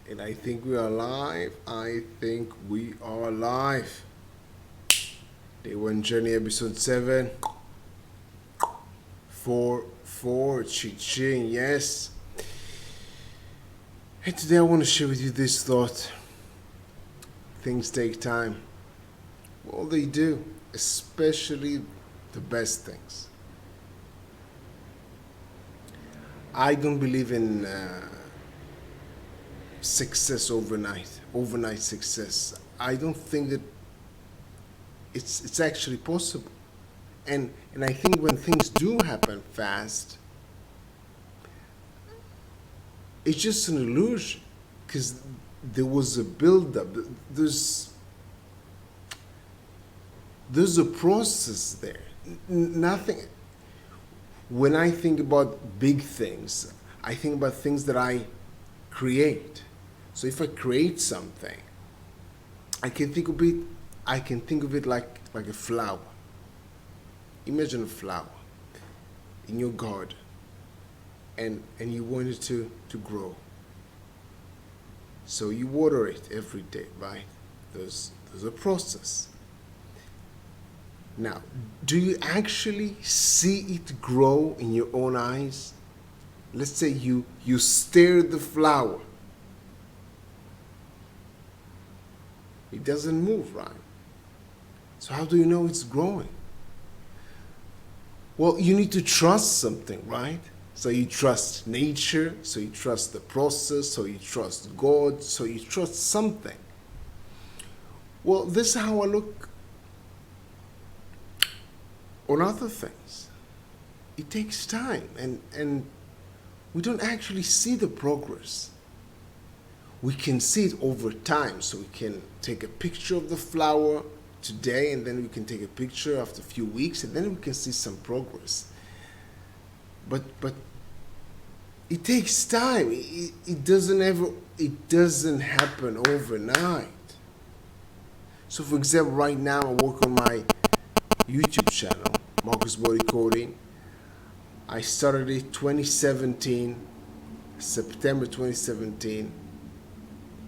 And I think we are live. I think we are live. Day One Journey, episode 7. 4 Ching, yes. And today I want to share with you this thought. Things take time. Well, they do, especially the best things. I don't believe in success overnight success. I don't think that it's actually possible. And I think when things do happen fast, it's just an illusion because there was a build-up. There's a process there. Nothing. When I think about big things, I think about things that I create. So if I create something, I can think of it. I can think of it like a flower. Imagine a flower in your garden, and you want it to grow. So you water it every day, right? There's a process. Now, do you actually see it grow in your own eyes? Let's say you stare at the flower. It doesn't move, right? So how do you know it's growing? Well, you need to trust something, right? So you trust nature, so you trust the process, so you trust God, so you trust something. Well, this is how I look on other things. It takes time, and we don't actually see the progress. We can see it over time, so we can take a picture of the flower today, and then we can take a picture after a few weeks, and then we can see some progress. But it takes time. It doesn't happen overnight. So, for example, right now I work on my YouTube channel, Marcus Body Coding. I started it 2017, September 2017,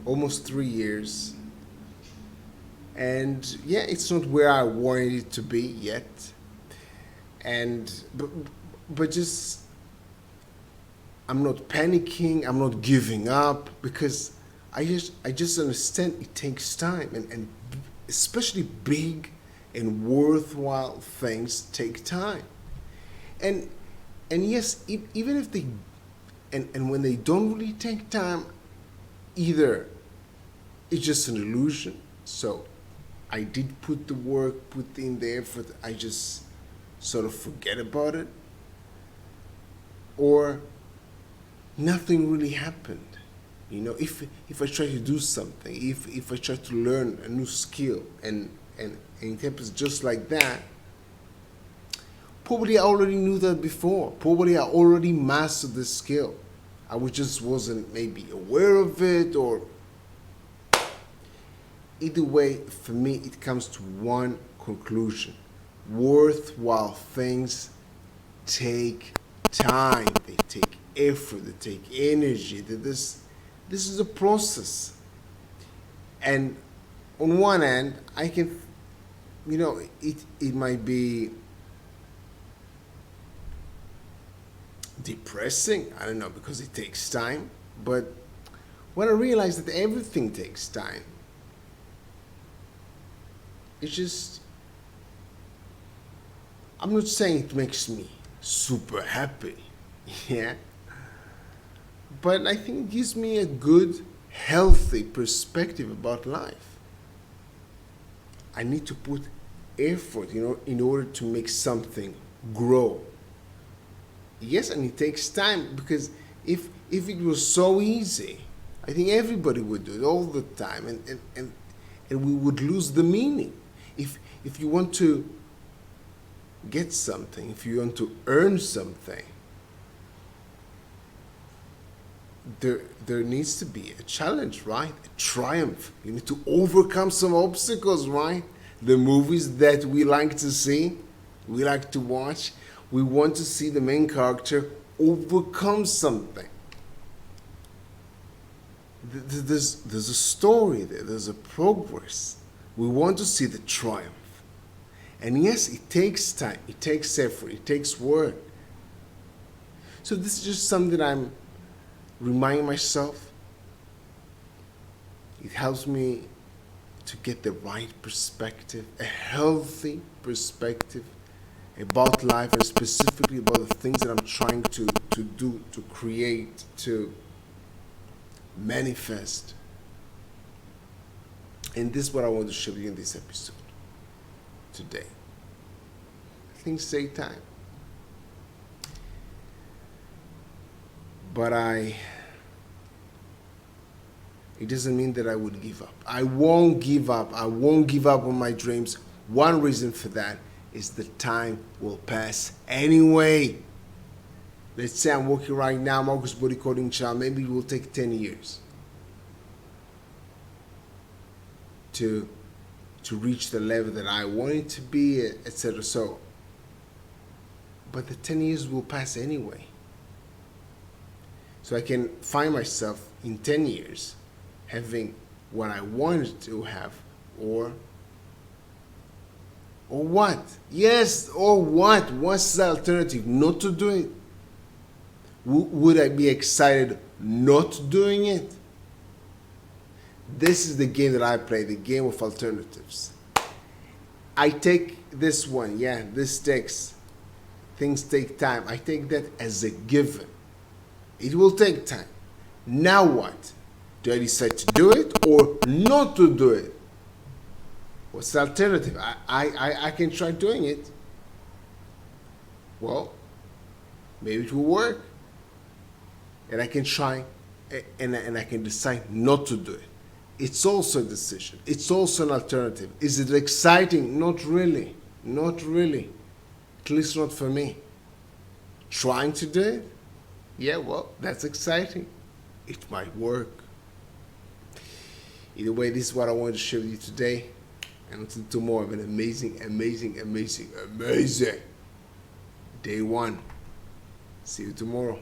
almost 3 years. And yeah, it's not where I wanted it to be yet. But just, I'm not panicking, I'm not giving up, because I just understand it takes time, and especially big and worthwhile things take time. And yes, even if they and when they don't really take time, either it's just an illusion. So I did put the work, put in the effort, I just sort of forget about it, or nothing really happened. You know, if I try to do something, if I try to learn a new skill, and it happens just like that, probably I already knew that before. Probably I already mastered the skill. Just wasn't maybe aware of it, or either way, for me, it comes to one conclusion. Worthwhile things take time. They take effort. They take energy. This is a process. And on one end, I can, it might be depressing. I don't know, because it takes time. But when I realize that everything takes time, it's just, I'm not saying it makes me super happy, yeah, but I think it gives me a good, healthy perspective about life. I need to put effort, in order to make something grow. Yes, and it takes time, because if it was so easy, I think everybody would do it all the time, and we would lose the meaning. If you want to get something, if you want to earn something, there needs to be a challenge, right? A triumph. You need to overcome some obstacles, right? The movies that we like to see, we like to watch, we want to see the main character overcome something. there's a story there. There's a progress. We want to see the triumph. And yes, it takes time. It takes effort. It takes work. So this is just something I'm reminding myself. It helps me to get the right perspective, a healthy perspective about life, and specifically about the things that I'm trying to do, to create, to manifest. And this is what I want to share with you in this episode today. Things take time. But it doesn't mean that I would give up. I won't give up. I won't give up on my dreams. One reason for that is the time will pass anyway. Let's say I'm working right now, Marcus Body Coding Channel. Maybe it will take 10 years to reach the level that I want it to be, etc. So, but the 10 years will pass anyway. So I can find myself in 10 years having what I wanted to have, or what? Yes, or what? What's the alternative? Not to do it. Would I be excited not doing it? This is the game that I play, the game of alternatives. I take this one, yeah, things take time. I take that as a given. It will take time. Now what? Do I decide to do it or not to do it? What's the alternative? I can try doing it. Well, maybe it will work. And I can try and I can decide not to do it. It's also a decision. It's also an alternative. Is it exciting? Not really. Not really. At least not for me. Trying to do it? Yeah, well, that's exciting. It might work. Either way, this is what I wanted to share with you today. And until tomorrow, have an amazing day one. See you tomorrow.